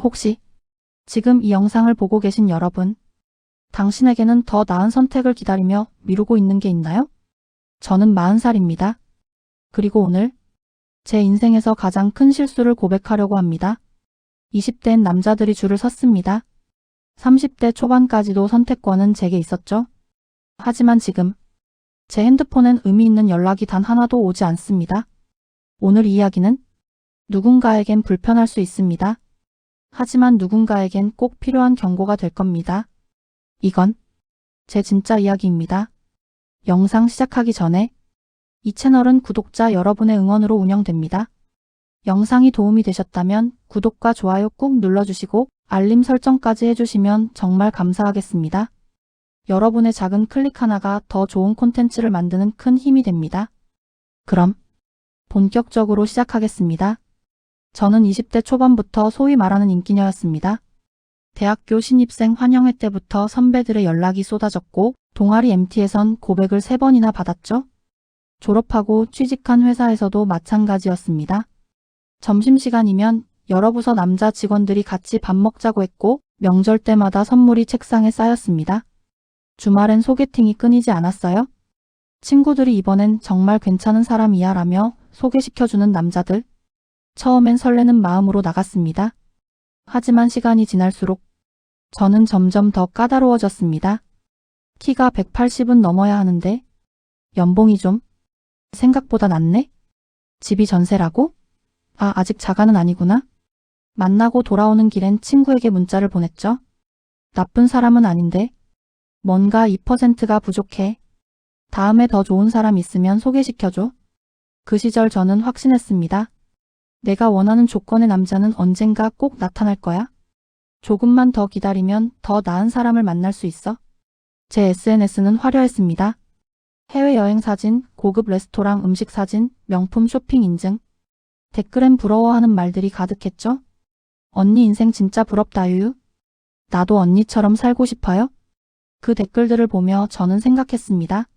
혹시 지금 이 영상을 보고 계신 여러분, 당신에게는 더 나은 선택을 기다리며 미루고 있는 게 있나요? 저는 40살입니다. 그리고 오늘 제 인생에서 가장 큰 실수를 고백하려고 합니다. 20대엔 남자들이 줄을 섰습니다. 30대 초반까지도 선택권은 제게 있었죠. 하지만 지금 제 핸드폰엔 의미 있는 연락이 단 하나도 오지 않습니다. 오늘 이야기는 누군가에겐 불편할 수 있습니다. 하지만 누군가에겐 꼭 필요한 경고가 될 겁니다. 이건 제 진짜 이야기입니다. 영상 시작하기 전에 이 채널은 구독자 여러분의 응원으로 운영됩니다. 영상이 도움이 되셨다면 구독과 좋아요 꾹 눌러주시고 알림 설정까지 해주시면 정말 감사하겠습니다. 여러분의 작은 클릭 하나가 더 좋은 콘텐츠를 만드는 큰 힘이 됩니다. 그럼 본격적으로 시작하겠습니다. 저는 20대 초반부터 소위 말하는 인기녀였습니다. 대학교 신입생 환영회 때부터 선배들의 연락이 쏟아졌고 동아리 MT에선 고백을 3번이나 받았죠. 졸업하고 취직한 회사에서도 마찬가지였습니다. 점심시간이면 여러 부서 남자 직원들이 같이 밥 먹자고 했고 명절 때마다 선물이 책상에 쌓였습니다. 주말엔 소개팅이 끊이지 않았어요. 친구들이 이번엔 정말 괜찮은 사람이야 라며 소개시켜주는 남자들. 처음엔 설레는 마음으로 나갔습니다. 하지만 시간이 지날수록 저는 점점 더 까다로워졌습니다. 키가 180은 넘어야 하는데 연봉이 좀 생각보다 낮네? 집이 전세라고? 아직 자가는 아니구나. 만나고 돌아오는 길엔 친구에게 문자를 보냈죠. 나쁜 사람은 아닌데 뭔가 2%가 부족해. 다음에 더 좋은 사람 있으면 소개시켜줘. 그 시절 저는 확신했습니다. 내가 원하는 조건의 남자는 언젠가 꼭 나타날 거야. 조금만 더 기다리면 더 나은 사람을 만날 수 있어. 제 SNS는 화려했습니다. 해외여행 사진, 고급 레스토랑 음식 사진, 명품 쇼핑 인증. 댓글엔 부러워하는 말들이 가득했죠. 언니 인생 진짜 부럽다 유유. 나도 언니처럼 살고 싶어요. 그 댓글들을 보며 저는 생각했습니다.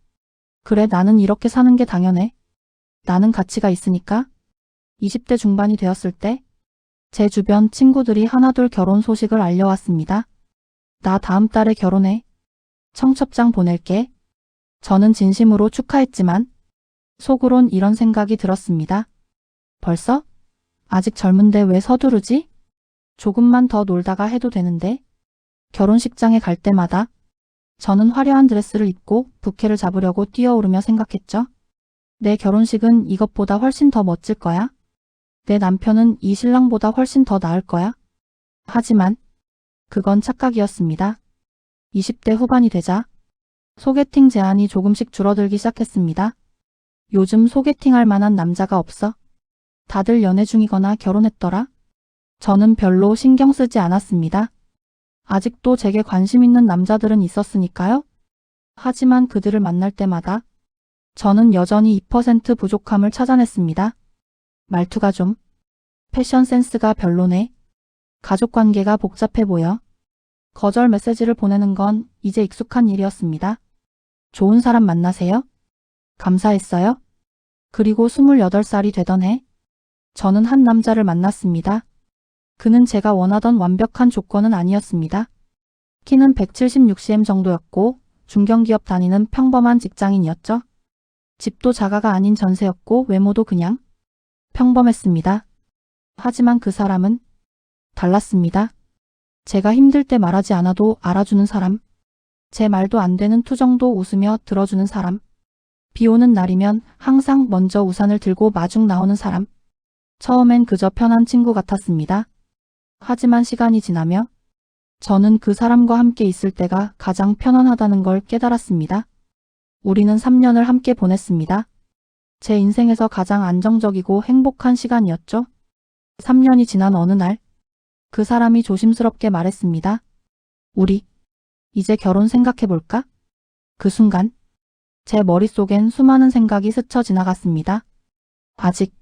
그래, 나는 이렇게 사는 게 당연해. 나는 가치가 있으니까. 20대 중반이 되었을 때 제 주변 친구들이 하나둘 결혼 소식을 알려왔습니다. 나 다음 달에 결혼해. 청첩장 보낼게. 저는 진심으로 축하했지만 속으론 이런 생각이 들었습니다. 벌써? 아직 젊은데 왜 서두르지? 조금만 더 놀다가 해도 되는데. 결혼식장에 갈 때마다 저는 화려한 드레스를 입고 부케를 잡으려고 뛰어오르며 생각했죠. 내 결혼식은 이것보다 훨씬 더 멋질 거야. 내 남편은 이 신랑보다 훨씬 더 나을 거야. 하지만 그건 착각이었습니다. 20대 후반이 되자 소개팅 제한이 조금씩 줄어들기 시작했습니다. 요즘 소개팅할 만한 남자가 없어. 다들 연애 중이거나 결혼했더라. 저는 별로 신경 쓰지 않았습니다. 아직도 제게 관심 있는 남자들은 있었으니까요. 하지만 그들을 만날 때마다 저는 여전히 2% 부족함을 찾아냈습니다. 말투가 좀, 패션 센스가 별로네. 가족관계가 복잡해 보여. 거절 메시지를 보내는 건 이제 익숙한 일이었습니다. 좋은 사람 만나세요? 감사했어요. 그리고 28살이 되던 해, 저는 한 남자를 만났습니다. 그는 제가 원하던 완벽한 조건은 아니었습니다. 키는 176cm 정도였고 중견기업 다니는 평범한 직장인이었죠. 집도 자가가 아닌 전세였고 외모도 그냥 평범했습니다. 하지만 그 사람은 달랐습니다. 제가 힘들 때 말하지 않아도 알아주는 사람. 제 말도 안 되는 투정도 웃으며 들어주는 사람. 비 오는 날이면 항상 먼저 우산을 들고 마중 나오는 사람. 처음엔 그저 편한 친구 같았습니다. 하지만 시간이 지나며 저는 그 사람과 함께 있을 때가 가장 편안하다는 걸 깨달았습니다. 우리는 3년을 함께 보냈습니다. 제 인생에서 가장 안정적이고 행복한 시간이었죠. 3년이 지난 어느 날, 그 사람이 조심스럽게 말했습니다. 우리 이제 결혼 생각해볼까? 그 순간 제 머릿속엔 수많은 생각이 스쳐 지나갔습니다. 아직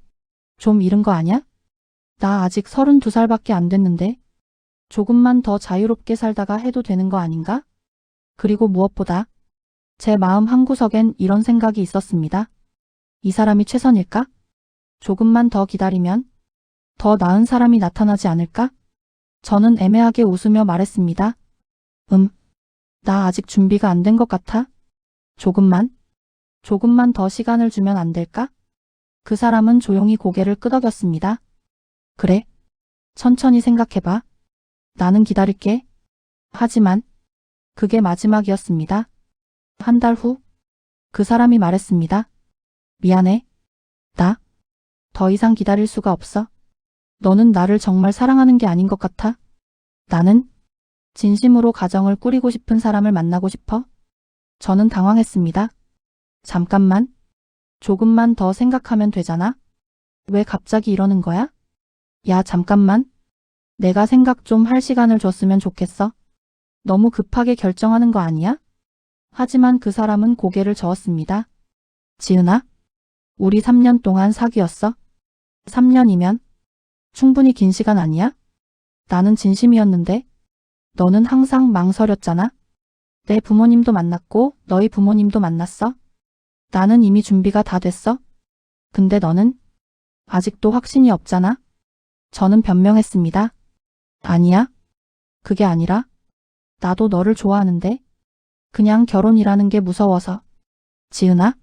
좀 이른 거 아냐? 나 아직 32살밖에 안 됐는데 조금만 더 자유롭게 살다가 해도 되는 거 아닌가? 그리고 무엇보다 제 마음 한구석엔 이런 생각이 있었습니다. 이 사람이 최선일까? 조금만 더 기다리면 더 나은 사람이 나타나지 않을까? 저는 애매하게 웃으며 말했습니다. 나 아직 준비가 안 된 것 같아. 조금만 더 시간을 주면 안 될까? 그 사람은 조용히 고개를 끄덕였습니다. 그래. 천천히 생각해봐. 나는 기다릴게. 하지만 그게 마지막이었습니다. 한 달 후, 그 사람이 말했습니다. 미안해. 나 더 이상 기다릴 수가 없어. 너는 나를 정말 사랑하는 게 아닌 것 같아. 나는 진심으로 가정을 꾸리고 싶은 사람을 만나고 싶어. 저는 당황했습니다. 잠깐만. 조금만 더 생각하면 되잖아. 왜 갑자기 이러는 거야? 야, 잠깐만. 내가 생각 좀 할 시간을 줬으면 좋겠어. 너무 급하게 결정하는 거 아니야? 하지만 그 사람은 고개를 저었습니다. 지은아, 우리 3년 동안 사귀었어. 3년이면 충분히 긴 시간 아니야? 나는 진심이었는데 너는 항상 망설였잖아. 내 부모님도 만났고 너희 부모님도 만났어. 나는 이미 준비가 다 됐어. 근데 너는 아직도 확신이 없잖아. 저는 변명했습니다. 아니야. 그게 아니라 나도 너를 좋아하는데 그냥 결혼이라는 게 무서워서. 지은아?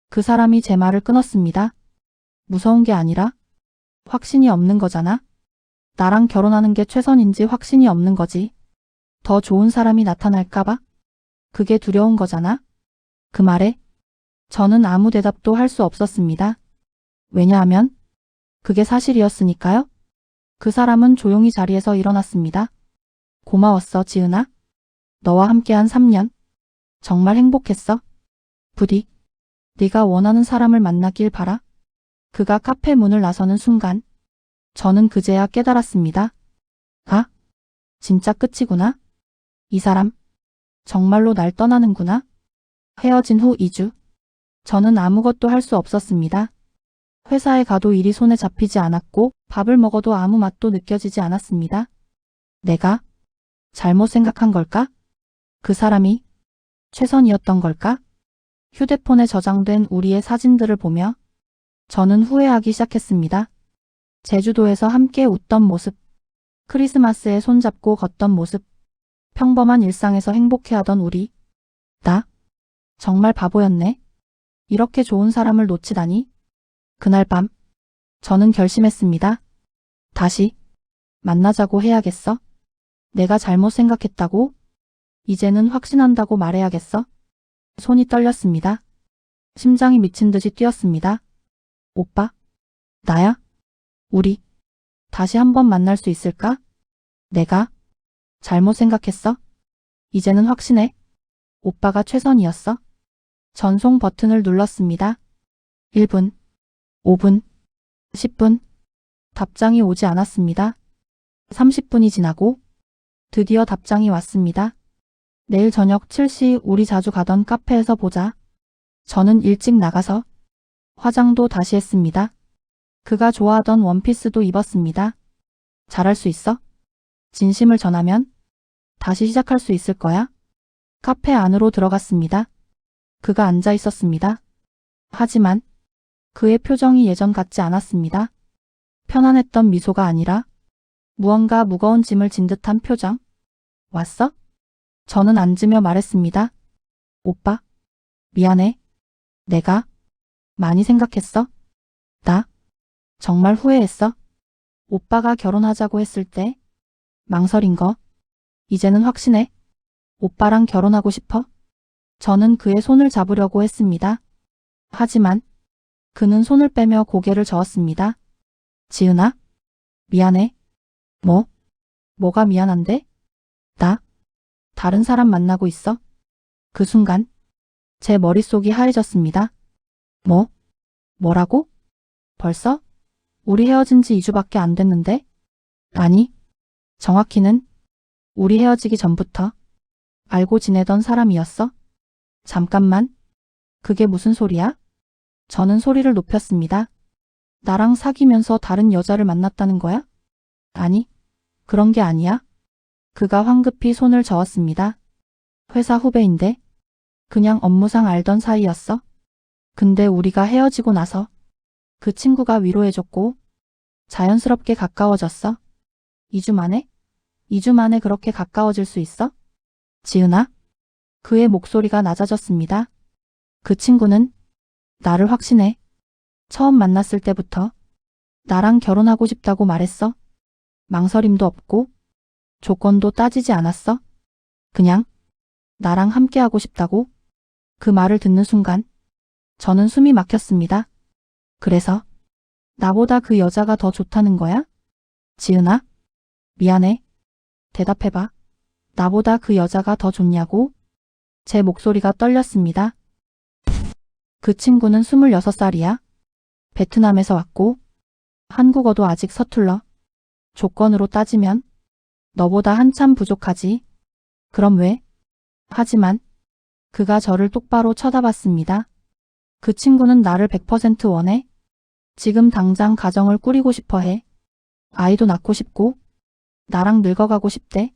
그 사람이 제 말을 끊었습니다. 무서운 게 아니라 확신이 없는 거잖아. 나랑 결혼하는 게 최선인지 확신이 없는 거지. 더 좋은 사람이 나타날까봐? 그게 두려운 거잖아. 그 말에 저는 아무 대답도 할 수 없었습니다. 왜냐하면 그게 사실이었으니까요. 그 사람은 조용히 자리에서 일어났습니다. 고마웠어, 지은아. 너와 함께한 3년. 정말 행복했어. 부디 네가 원하는 사람을 만나길 바라. 그가 카페 문을 나서는 순간 저는 그제야 깨달았습니다. 아, 진짜 끝이구나. 이 사람 정말로 날 떠나는구나. 헤어진 후 2주. 저는 아무것도 할 수 없었습니다. 회사에 가도 일이 손에 잡히지 않았고 밥을 먹어도 아무 맛도 느껴지지 않았습니다. 내가 잘못 생각한 걸까? 그 사람이 최선이었던 걸까? 휴대폰에 저장된 우리의 사진들을 보며 저는 후회하기 시작했습니다. 제주도에서 함께 웃던 모습, 크리스마스에 손잡고 걷던 모습, 평범한 일상에서 행복해하던 우리. 나 정말 바보였네. 이렇게 좋은 사람을 놓치다니. 그날 밤 저는 결심했습니다. 다시 만나자고 해야겠어. 내가 잘못 생각했다고? 이제는 확신한다고 말해야겠어. 손이 떨렸습니다. 심장이 미친 듯이 뛰었습니다. 오빠, 나야? 우리 다시 한번 만날 수 있을까? 내가 잘못 생각했어. 이제는 확신해. 오빠가 최선이었어. 전송 버튼을 눌렀습니다. 1분, 5분, 10분. 답장이 오지 않았습니다. 30분이 지나고 드디어 답장이 왔습니다. 내일 저녁 7시 우리 자주 가던 카페에서 보자. 저는 일찍 나가서 화장도 다시 했습니다. 그가 좋아하던 원피스도 입었습니다. 잘할 수 있어? 진심을 전하면 다시 시작할 수 있을 거야? 카페 안으로 들어갔습니다. 그가 앉아 있었습니다. 하지만 그의 표정이 예전 같지 않았습니다. 편안했던 미소가 아니라 무언가 무거운 짐을 진 듯한 표정. 왔어? 저는 앉으며 말했습니다. 오빠, 미안해. 내가 많이 생각했어. 나 정말 후회했어. 오빠가 결혼하자고 했을 때 망설인 거 이제는 확신해. 오빠랑 결혼하고 싶어. 저는 그의 손을 잡으려고 했습니다. 하지만 그는 손을 빼며 고개를 저었습니다. 지은아, 미안해. 뭐가 미안한데? 나 다른 사람 만나고 있어. 그 순간 제 머릿속이 하얘졌습니다. 뭐라고? 벌써? 우리 헤어진 지 2주밖에 안 됐는데? 아니, 정확히는 우리 헤어지기 전부터 알고 지내던 사람이었어. 잠깐만, 그게 무슨 소리야? 저는 소리를 높였습니다. 나랑 사귀면서 다른 여자를 만났다는 거야? 아니, 그런 게 아니야. 그가 황급히 손을 저었습니다. 회사 후배인데 그냥 업무상 알던 사이였어. 근데 우리가 헤어지고 나서 그 친구가 위로해줬고 자연스럽게 가까워졌어. 2주 만에? 2주 만에 그렇게 가까워질 수 있어? 지은아? 그의 목소리가 낮아졌습니다. 그 친구는 나를 확신해. 처음 만났을 때부터 나랑 결혼하고 싶다고 말했어. 망설임도 없고 조건도 따지지 않았어. 그냥 나랑 함께하고 싶다고. 그 말을 듣는 순간 저는 숨이 막혔습니다. 그래서 나보다 그 여자가 더 좋다는 거야? 지은아? 미안해. 대답해봐. 나보다 그 여자가 더 좋냐고? 제 목소리가 떨렸습니다. 그 친구는 26살이야. 베트남에서 왔고 한국어도 아직 서툴러. 조건으로 따지면 너보다 한참 부족하지. 그럼 왜? 하지만 그가 저를 똑바로 쳐다봤습니다. 그 친구는 나를 100% 원해. 지금 당장 가정을 꾸리고 싶어 해. 아이도 낳고 싶고 나랑 늙어가고 싶대.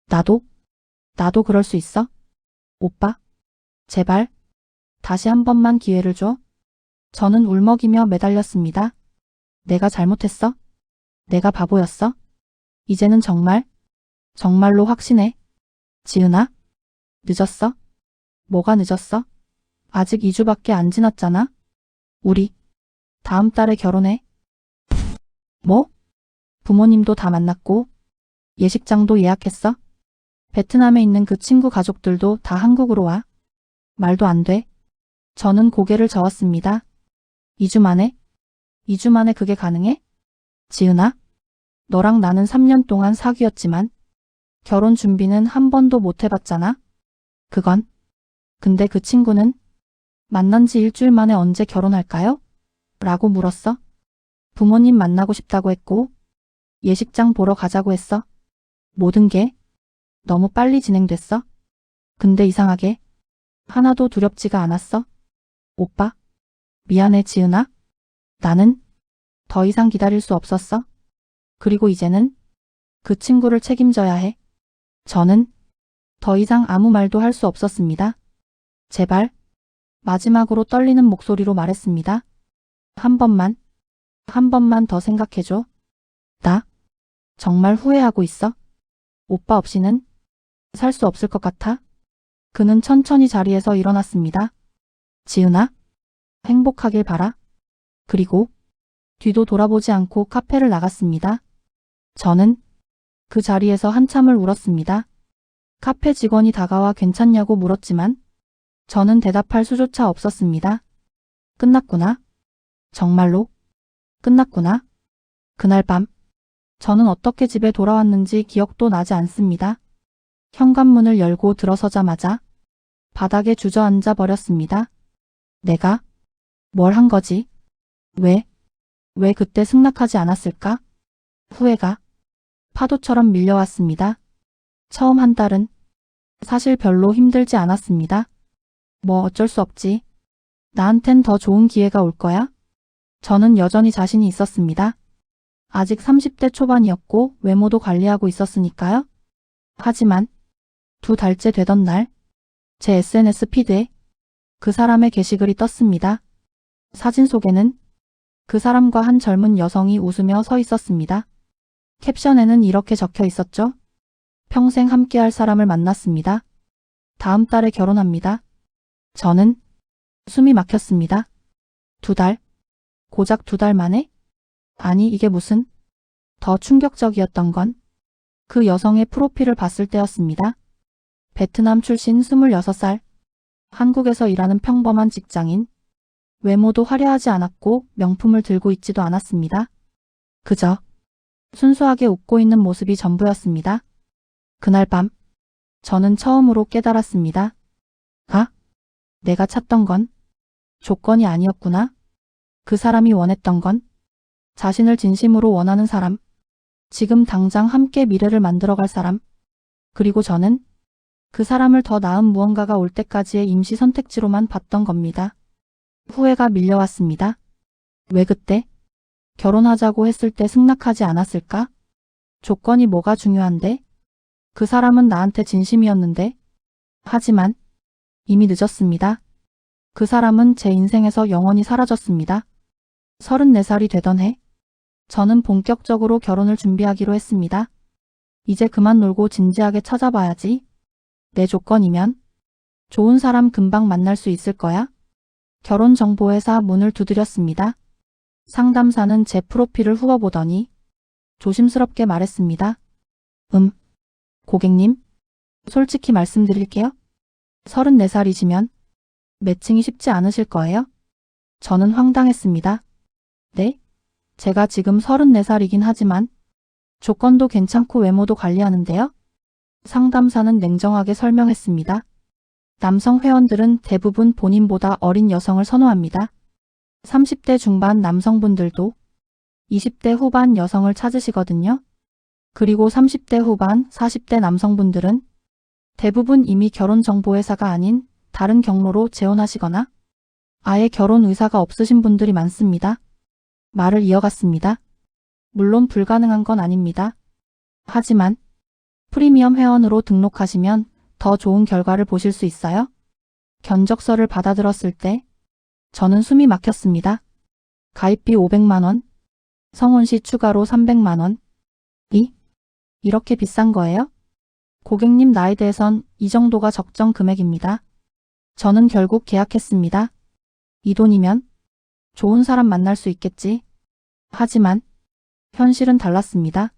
나도 그럴 수 있어. 오빠, 제발 다시 한 번만 기회를 줘. 저는 울먹이며 매달렸습니다. 내가 잘못했어? 내가 바보였어? 이제는 정말로 확신해. 지은아? 늦었어? 뭐가 늦었어? 아직 2주밖에 안 지났잖아? 우리 다음 달에 결혼해. 뭐? 부모님도 다 만났고 예식장도 예약했어? 베트남에 있는 그 친구 가족들도 다 한국으로 와. 말도 안 돼. 저는 고개를 저었습니다. 2주 만에? 2주 만에 그게 가능해? 지은아? 너랑 나는 3년 동안 사귀었지만 결혼 준비는 한 번도 못 해봤잖아? 근데 그 친구는 만난 지 일주일 만에 언제 결혼할까요? 라고 물었어. 부모님 만나고 싶다고 했고 예식장 보러 가자고 했어. 모든 게 너무 빨리 진행됐어. 근데 이상하게 하나도 두렵지가 않았어. 오빠, 미안해 지은아. 나는 더 이상 기다릴 수 없었어. 그리고 이제는 그 친구를 책임져야 해. 저는 더 이상 아무 말도 할 수 없었습니다. 제발, 마지막으로 떨리는 목소리로 말했습니다. 한 번만 더 생각해줘. 나 정말 후회하고 있어. 오빠 없이는 살 수 없을 것 같아. 그는 천천히 자리에서 일어났습니다. 지은아, 행복하길 바라. 그리고 뒤도 돌아보지 않고 카페를 나갔습니다. 저는 그 자리에서 한참을 울었습니다. 카페 직원이 다가와 괜찮냐고 물었지만 저는 대답할 수조차 없었습니다. 끝났구나. 정말로 끝났구나. 그날 밤 저는 어떻게 집에 돌아왔는지 기억도 나지 않습니다. 현관문을 열고 들어서자마자 바닥에 주저앉아 버렸습니다. 내가 뭘 한 거지? 왜 그때 승낙하지 않았을까? 후회가 파도처럼 밀려왔습니다. 처음 한 달은 사실 별로 힘들지 않았습니다. 뭐 어쩔 수 없지. 나한텐 더 좋은 기회가 올 거야. 저는 여전히 자신이 있었습니다. 아직 30대 초반이었고 외모도 관리하고 있었으니까요. 하지만 2달째 되던 날 제 SNS 피드에 그 사람의 게시글이 떴습니다. 사진 속에는 그 사람과 한 젊은 여성이 웃으며 서 있었습니다. 캡션에는 이렇게 적혀 있었죠. 평생 함께할 사람을 만났습니다. 다음 달에 결혼합니다. 저는 숨이 막혔습니다. 2달? 고작 2달 만에? 아니 이게 무슨? 더 충격적이었던 건 그 여성의 프로필을 봤을 때였습니다. 베트남 출신 26살. 한국에서 일하는 평범한 직장인. 외모도 화려하지 않았고 명품을 들고 있지도 않았습니다. 그저 순수하게 웃고 있는 모습이 전부였습니다. 그날 밤 저는 처음으로 깨달았습니다. 아, 내가 찾던 건 조건이 아니었구나. 그 사람이 원했던 건 자신을 진심으로 원하는 사람, 지금 당장 함께 미래를 만들어갈 사람, 그리고 저는 그 사람을 더 나은 무언가가 올 때까지의 임시 선택지로만 봤던 겁니다. 후회가 밀려왔습니다. 왜 그때 결혼하자고 했을 때 승낙하지 않았을까? 조건이 뭐가 중요한데? 그 사람은 나한테 진심이었는데. 하지만 이미 늦었습니다. 그 사람은 제 인생에서 영원히 사라졌습니다. 34살이 되던 해, 저는 본격적으로 결혼을 준비하기로 했습니다. 이제 그만 놀고 진지하게 찾아봐야지. 내 조건이면 좋은 사람 금방 만날 수 있을 거야. 결혼정보회사 문을 두드렸습니다. 상담사는 제 프로필을 훑어보더니 조심스럽게 말했습니다. 고객님, 솔직히 말씀드릴게요. 34살이시면 매칭이 쉽지 않으실 거예요. 저는 황당했습니다. 네? 제가 지금 34살이긴 하지만 조건도 괜찮고 외모도 관리하는데요. 상담사는 냉정하게 설명했습니다. 남성 회원들은 대부분 본인보다 어린 여성을 선호합니다. 30대 중반 남성분들도 20대 후반 여성을 찾으시거든요. 그리고 30대 후반, 40대 남성분들은 대부분 이미 결혼정보회사가 아닌 다른 경로로 재혼하시거나 아예 결혼 의사가 없으신 분들이 많습니다. 말을 이어갔습니다. 물론 불가능한 건 아닙니다. 하지만 프리미엄 회원으로 등록하시면 더 좋은 결과를 보실 수 있어요. 견적서를 받아들었을 때 저는 숨이 막혔습니다. 가입비 500만 원, 성혼시 추가로 300만 원. 이렇게 비싼 거예요? 고객님 나이대에선 이 정도가 적정 금액입니다. 저는 결국 계약했습니다. 이 돈이면 좋은 사람 만날 수 있겠지. 하지만 현실은 달랐습니다.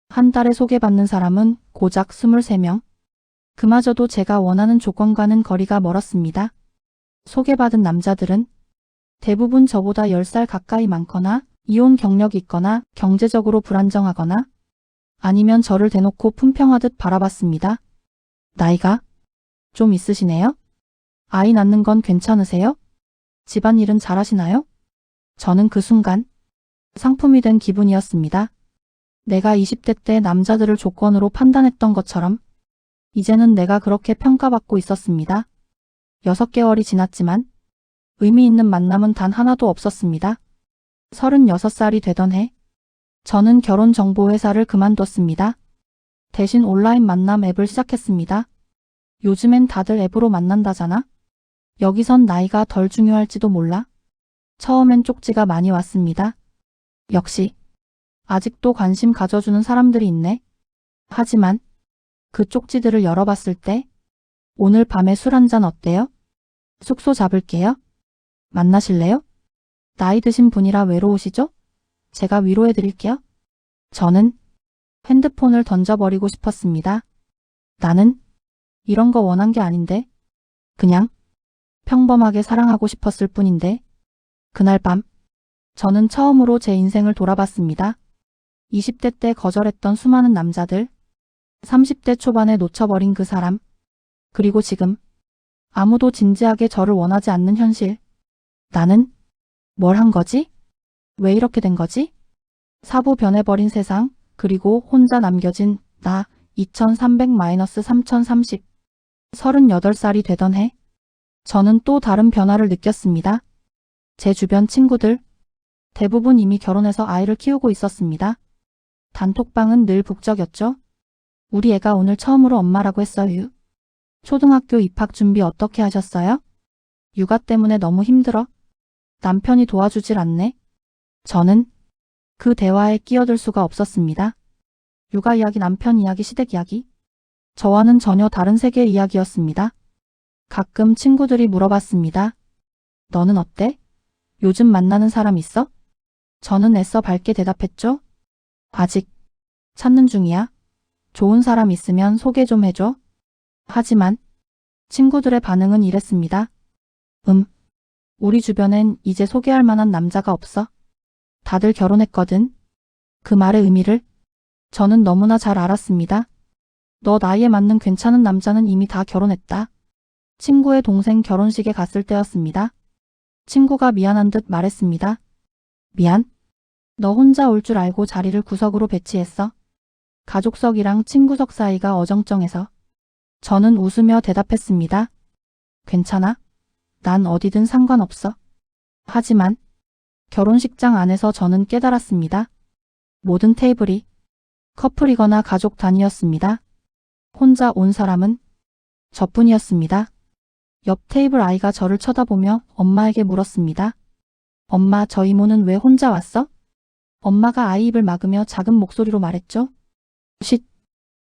한 달에 소개받는 사람은 고작 23명. 그마저도 제가 원하는 조건과는 거리가 멀었습니다. 소개받은 남자들은 대부분 저보다 10살 가까이 많거나 이혼 경력이 있거나 경제적으로 불안정하거나 아니면 저를 대놓고 품평하듯 바라봤습니다. 나이가 좀 있으시네요? 아이 낳는 건 괜찮으세요? 집안일은 잘하시나요? 저는 그 순간 상품이 된 기분이었습니다. 내가 20대 때 남자들을 조건으로 판단했던 것처럼 이제는 내가 그렇게 평가받고 있었습니다. 6개월이 지났지만 의미 있는 만남은 단 하나도 없었습니다. 36살이 되던 해 저는 결혼정보회사를 그만뒀습니다. 대신 온라인 만남 앱을 시작했습니다. 요즘엔 다들 앱으로 만난다잖아. 여기선 나이가 덜 중요할지도 몰라. 처음엔 쪽지가 많이 왔습니다. 역시 아직도 관심 가져주는 사람들이 있네. 하지만 그 쪽지들을 열어봤을 때 오늘 밤에 술 한잔 어때요? 숙소 잡을게요. 만나실래요? 나이 드신 분이라 외로우시죠? 제가 위로해드릴게요. 저는 핸드폰을 던져버리고 싶었습니다. 나는 이런 거 원한 게 아닌데 그냥 평범하게 사랑하고 싶었을 뿐인데 그날 밤 저는 처음으로 제 인생을 돌아봤습니다. 20대 때 거절했던 수많은 남자들, 30대 초반에 놓쳐버린 그 사람, 그리고 지금 아무도 진지하게 저를 원하지 않는 현실. 나는 뭘 한 거지? 왜 이렇게 된 거지? 사부 변해버린 세상, 그리고 혼자 남겨진 나 2300-3030. 38살이 되던 해, 저는 또 다른 변화를 느꼈습니다. 제 주변 친구들, 대부분 이미 결혼해서 아이를 키우고 있었습니다. 단톡방은 늘 북적였죠. 우리 애가 오늘 처음으로 엄마라고 했어요. 초등학교 입학 준비 어떻게 하셨어요? 육아 때문에 너무 힘들어. 남편이 도와주질 않네. 저는 그 대화에 끼어들 수가 없었습니다. 육아 이야기, 남편 이야기, 시댁 이야기. 저와는 전혀 다른 세계의 이야기였습니다. 가끔 친구들이 물어봤습니다. 너는 어때? 요즘 만나는 사람 있어? 저는 애써 밝게 대답했죠. 아직 찾는 중이야. 좋은 사람 있으면 소개 좀 해줘. 하지만 친구들의 반응은 이랬습니다. 우리 주변엔 이제 소개할 만한 남자가 없어. 다들 결혼했거든. 그 말의 의미를 저는 너무나 잘 알았습니다. 너 나이에 맞는 괜찮은 남자는 이미 다 결혼했다. 친구의 동생 결혼식에 갔을 때였습니다. 친구가 미안한 듯 말했습니다. 미안. 너 혼자 올 줄 알고 자리를 구석으로 배치했어. 가족석이랑 친구석 사이가 어정쩡해서. 저는 웃으며 대답했습니다. 괜찮아. 난 어디든 상관없어. 하지만 결혼식장 안에서 저는 깨달았습니다. 모든 테이블이 커플이거나 가족 단위였습니다. 혼자 온 사람은 저뿐이었습니다. 옆 테이블 아이가 저를 쳐다보며 엄마에게 물었습니다. 엄마, 저 이모는 왜 혼자 왔어? 엄마가 아이 입을 막으며 작은 목소리로 말했죠. 쉿,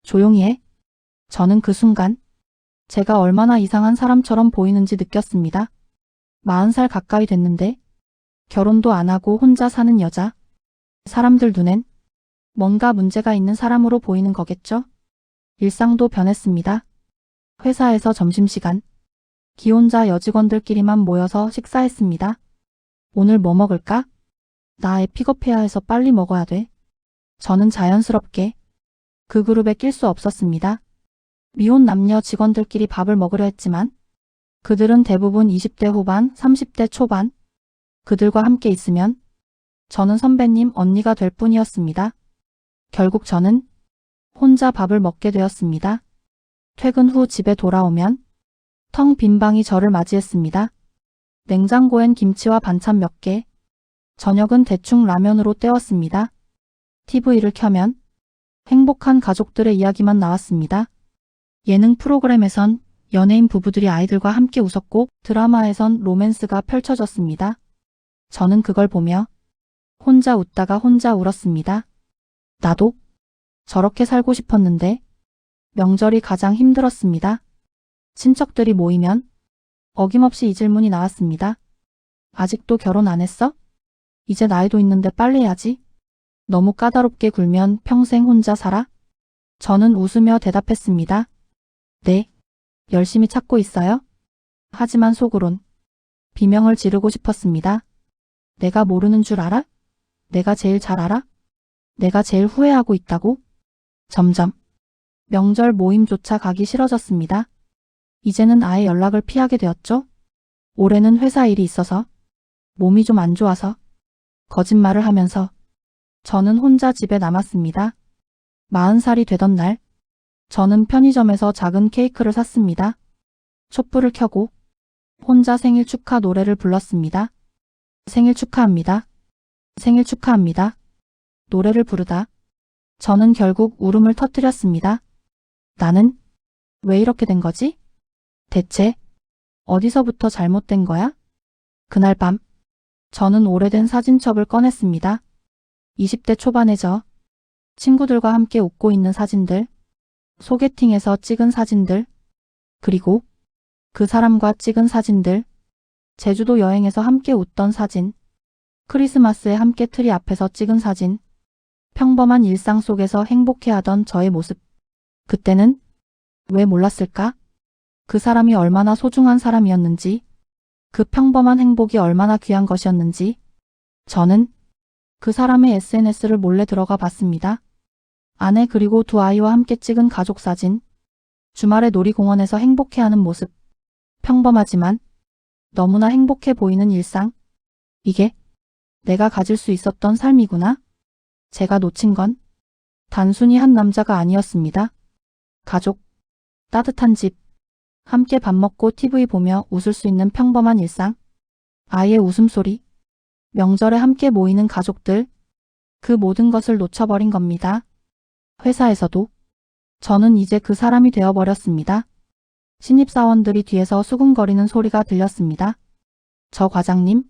조용히 해. 저는 그 순간 제가 얼마나 이상한 사람처럼 보이는지 느꼈습니다. 40살 가까이 됐는데 결혼도 안 하고 혼자 사는 여자. 사람들 눈엔 뭔가 문제가 있는 사람으로 보이는 거겠죠? 일상도 변했습니다. 회사에서 점심시간 기혼자 여직원들끼리만 모여서 식사했습니다. 오늘 뭐 먹을까? 나 애 픽업해야 해서 빨리 먹어야 돼. 저는 자연스럽게 그 그룹에 낄 수 없었습니다. 미혼 남녀 직원들끼리 밥을 먹으려 했지만 그들은 대부분 20대 후반, 30대 초반. 그들과 함께 있으면 저는 선배님, 언니가 될 뿐이었습니다. 결국 저는 혼자 밥을 먹게 되었습니다. 퇴근 후 집에 돌아오면 텅 빈 방이 저를 맞이했습니다. 냉장고엔 김치와 반찬 몇 개. 저녁은 대충 라면으로 때웠습니다. TV를 켜면 행복한 가족들의 이야기만 나왔습니다. 예능 프로그램에선 연예인 부부들이 아이들과 함께 웃었고 드라마에선 로맨스가 펼쳐졌습니다. 저는 그걸 보며 혼자 웃다가 혼자 울었습니다. 나도 저렇게 살고 싶었는데 명절이 가장 힘들었습니다. 친척들이 모이면 어김없이 이 질문이 나왔습니다. 아직도 결혼 안 했어? 이제 나이도 있는데 빨리 해야지. 너무 까다롭게 굴면 평생 혼자 살아? 저는 웃으며 대답했습니다. 네, 열심히 찾고 있어요. 하지만 속으론 비명을 지르고 싶었습니다. 내가 모르는 줄 알아? 내가 제일 잘 알아? 내가 제일 후회하고 있다고? 점점 명절 모임조차 가기 싫어졌습니다. 이제는 아예 연락을 피하게 되었죠. 올해는 회사 일이 있어서 몸이 좀 안 좋아서 거짓말을 하면서 저는 혼자 집에 남았습니다. 40살이 되던 날 저는 편의점에서 작은 케이크를 샀습니다. 촛불을 켜고 혼자 생일 축하 노래를 불렀습니다. 생일 축하합니다. 생일 축하합니다. 노래를 부르다 저는 결국 울음을 터뜨렸습니다. 나는 왜 이렇게 된 거지? 대체 어디서부터 잘못된 거야? 그날 밤 저는 오래된 사진첩을 꺼냈습니다. 20대 초반의 저, 친구들과 함께 웃고 있는 사진들, 소개팅에서 찍은 사진들, 그리고 그 사람과 찍은 사진들, 제주도 여행에서 함께 웃던 사진, 크리스마스에 함께 트리 앞에서 찍은 사진, 평범한 일상 속에서 행복해하던 저의 모습. 그때는 왜 몰랐을까? 그 사람이 얼마나 소중한 사람이었는지, 그 평범한 행복이 얼마나 귀한 것이었는지. 저는 그 사람의 SNS를 몰래 들어가 봤습니다. 아내 그리고 두 아이와 함께 찍은 가족 사진, 주말에 놀이공원에서 행복해하는 모습, 평범하지만 너무나 행복해 보이는 일상. 이게 내가 가질 수 있었던 삶이구나. 제가 놓친 건 단순히 한 남자가 아니었습니다. 가족, 따뜻한 집, 함께 밥 먹고 TV 보며 웃을 수 있는 평범한 일상, 아이의 웃음소리, 명절에 함께 모이는 가족들, 그 모든 것을 놓쳐버린 겁니다. 회사에서도 저는 이제 그 사람이 되어버렸습니다. 신입사원들이 뒤에서 수군거리는 소리가 들렸습니다. 저 과장님,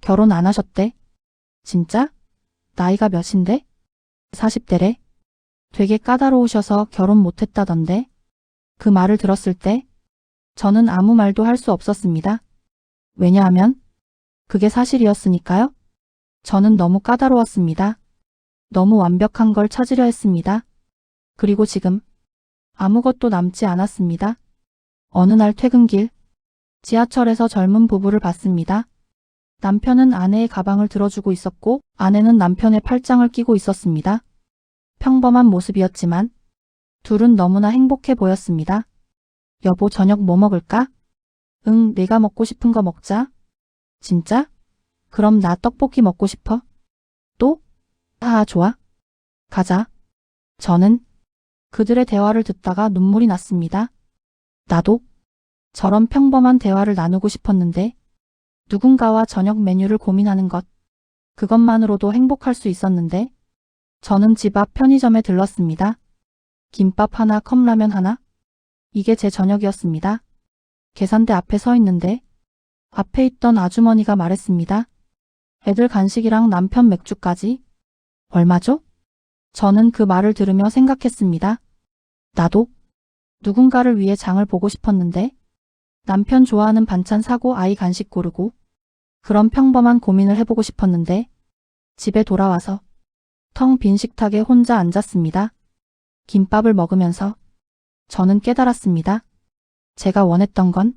결혼 안 하셨대? 진짜? 나이가 몇인데? 40대래? 되게 까다로우셔서 결혼 못했다던데? 그 말을 들었을 때 저는 아무 말도 할 수 없었습니다. 왜냐하면 그게 사실이었으니까요. 저는 너무 까다로웠습니다. 너무 완벽한 걸 찾으려 했습니다. 그리고 지금 아무것도 남지 않았습니다. 어느 날 퇴근길, 지하철에서 젊은 부부를 봤습니다. 남편은 아내의 가방을 들어주고 있었고 아내는 남편의 팔짱을 끼고 있었습니다. 평범한 모습이었지만 둘은 너무나 행복해 보였습니다. 여보, 저녁 뭐 먹을까? 응, 내가 먹고 싶은 거 먹자. 진짜? 그럼 나 떡볶이 먹고 싶어. 또? 아, 좋아. 가자. 저는 그들의 대화를 듣다가 눈물이 났습니다. 나도 저런 평범한 대화를 나누고 싶었는데 누군가와 저녁 메뉴를 고민하는 것, 그것만으로도 행복할 수 있었는데 저는 집 앞 편의점에 들렀습니다. 김밥 하나, 컵라면 하나. 이게 제 저녁이었습니다. 계산대 앞에 서 있는데 앞에 있던 아주머니가 말했습니다. 애들 간식이랑 남편 맥주까지. 얼마죠? 저는 그 말을 들으며 생각했습니다. 나도 누군가를 위해 장을 보고 싶었는데 남편 좋아하는 반찬 사고 아이 간식 고르고 그런 평범한 고민을 해보고 싶었는데 집에 돌아와서 텅 빈 식탁에 혼자 앉았습니다. 김밥을 먹으면서 저는 깨달았습니다. 제가 원했던 건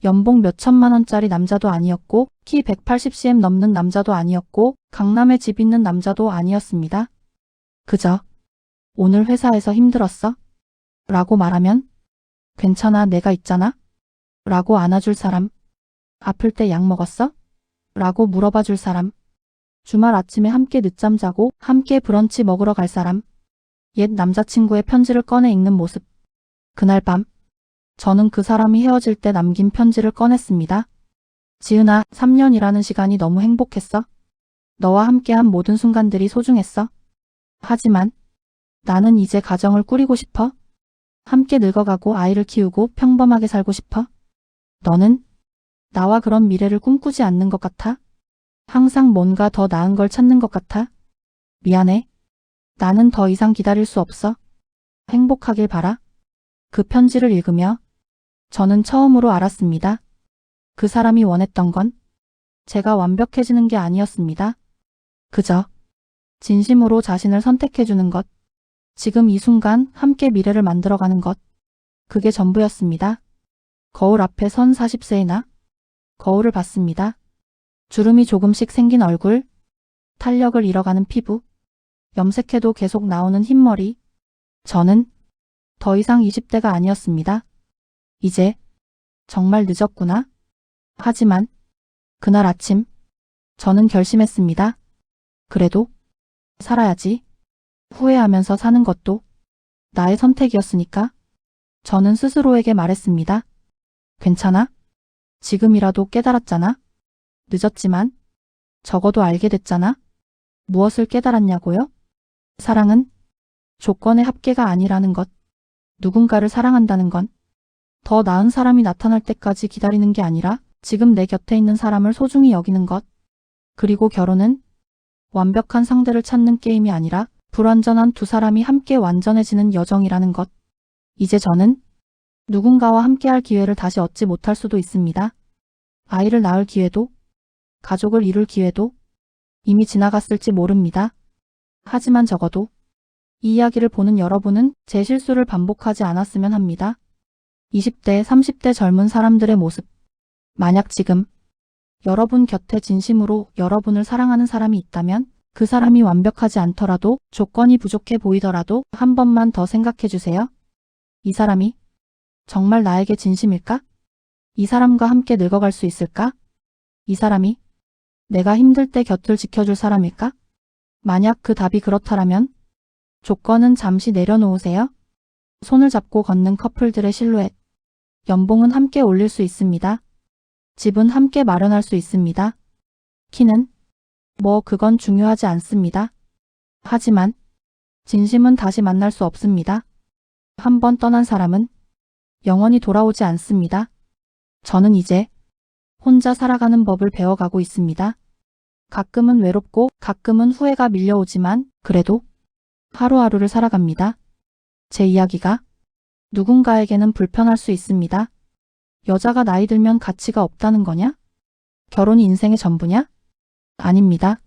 연봉 몇천만 원짜리 남자도 아니었고 키 180cm 넘는 남자도 아니었고 강남에 집 있는 남자도 아니었습니다. 그저 오늘 회사에서 힘들었어? 라고 말하면 괜찮아 내가 있잖아? 라고 안아줄 사람. 아플 때 약 먹었어? 라고 물어봐 줄 사람. 주말 아침에 함께 늦잠 자고 함께 브런치 먹으러 갈 사람. 옛 남자친구의 편지를 꺼내 읽는 모습. 그날 밤 저는 그 사람이 헤어질 때 남긴 편지를 꺼냈습니다. 지은아, 3년이라는 시간이 너무 행복했어. 너와 함께한 모든 순간들이 소중했어. 하지만 나는 이제 가정을 꾸리고 싶어. 함께 늙어가고 아이를 키우고 평범하게 살고 싶어. 너는 나와 그런 미래를 꿈꾸지 않는 것 같아. 항상 뭔가 더 나은 걸 찾는 것 같아. 미안해. 나는 더 이상 기다릴 수 없어. 행복하길 바라. 그 편지를 읽으며 저는 처음으로 알았습니다. 그 사람이 원했던 건 제가 완벽해지는 게 아니었습니다. 그저 진심으로 자신을 선택해주는 것, 지금 이 순간 함께 미래를 만들어가는 것, 그게 전부였습니다. 거울 앞에 선 40세의 나, 거울을 봤습니다. 주름이 조금씩 생긴 얼굴, 탄력을 잃어가는 피부, 염색해도 계속 나오는 흰머리. 저는 더 이상 20대가 아니었습니다. 이제 정말 늦었구나. 하지만 그날 아침 저는 결심했습니다. 그래도 살아야지. 후회하면서 사는 것도 나의 선택이었으니까. 저는 스스로에게 말했습니다. 괜찮아. 지금이라도 깨달았잖아. 늦었지만 적어도 알게 됐잖아. 무엇을 깨달았냐고요? 사랑은 조건의 합계가 아니라는 것. 누군가를 사랑한다는 건 더 나은 사람이 나타날 때까지 기다리는 게 아니라 지금 내 곁에 있는 사람을 소중히 여기는 것. 그리고 결혼은 완벽한 상대를 찾는 게임이 아니라 불완전한 두 사람이 함께 완전해지는 여정이라는 것. 이제 저는 누군가와 함께할 기회를 다시 얻지 못할 수도 있습니다. 아이를 낳을 기회도, 가족을 이룰 기회도 이미 지나갔을지 모릅니다. 하지만 적어도 이 이야기를 보는 여러분은 제 실수를 반복하지 않았으면 합니다. 20대, 30대 젊은 사람들의 모습. 만약 지금 여러분 곁에 진심으로 여러분을 사랑하는 사람이 있다면 그 사람이 완벽하지 않더라도 조건이 부족해 보이더라도 한 번만 더 생각해 주세요. 이 사람이 정말 나에게 진심일까? 이 사람과 함께 늙어갈 수 있을까? 이 사람이 내가 힘들 때 곁을 지켜줄 사람일까? 만약 그 답이 그렇다라면 조건은 잠시 내려놓으세요. 손을 잡고 걷는 커플들의 실루엣. 연봉은 함께 올릴 수 있습니다. 집은 함께 마련할 수 있습니다. 키는 그건 중요하지 않습니다. 하지만 진심은 다시 만날 수 없습니다. 한 번 떠난 사람은 영원히 돌아오지 않습니다. 저는 이제 혼자 살아가는 법을 배워가고 있습니다. 가끔은 외롭고 가끔은 후회가 밀려오지만 그래도 하루하루를 살아갑니다. 제 이야기가 누군가에게는 불편할 수 있습니다. 여자가 나이 들면 가치가 없다는 거냐? 결혼이 인생의 전부냐? 아닙니다.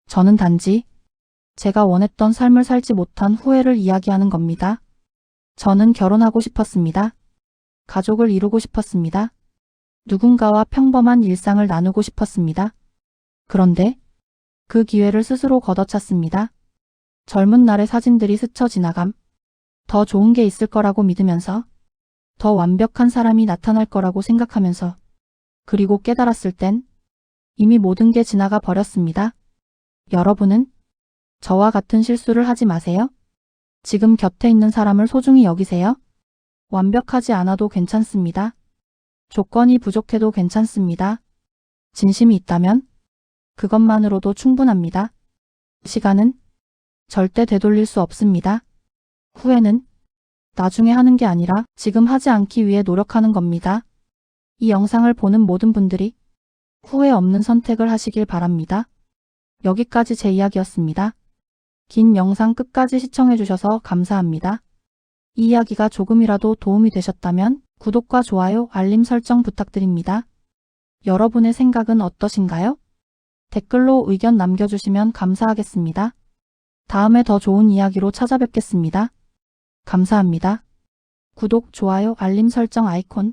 저는 단지 제가 원했던 삶을 살지 못한 후회를 이야기하는 겁니다. 저는 결혼하고 싶었습니다. 가족을 이루고 싶었습니다. 누군가와 평범한 일상을 나누고 싶었습니다. 그런데 그 기회를 스스로 걷어찼습니다. 젊은 날의 사진들이 스쳐 지나감. 더 좋은 게 있을 거라고 믿으면서, 더 완벽한 사람이 나타날 거라고 생각하면서, 그리고 깨달았을 땐 이미 모든 게 지나가 버렸습니다. 여러분은 저와 같은 실수를 하지 마세요. 지금 곁에 있는 사람을 소중히 여기세요. 완벽하지 않아도 괜찮습니다. 조건이 부족해도 괜찮습니다. 진심이 있다면 그것만으로도 충분합니다. 시간은 절대 되돌릴 수 없습니다. 후회는 나중에 하는 게 아니라 지금 하지 않기 위해 노력하는 겁니다. 이 영상을 보는 모든 분들이 후회 없는 선택을 하시길 바랍니다. 여기까지 제 이야기였습니다. 긴 영상 끝까지 시청해주셔서 감사합니다. 이 이야기가 조금이라도 도움이 되셨다면 구독과 좋아요, 알림 설정 부탁드립니다. 여러분의 생각은 어떠신가요? 댓글로 의견 남겨주시면 감사하겠습니다. 다음에 더 좋은 이야기로 찾아뵙겠습니다. 감사합니다. 구독, 좋아요, 알림 설정 아이콘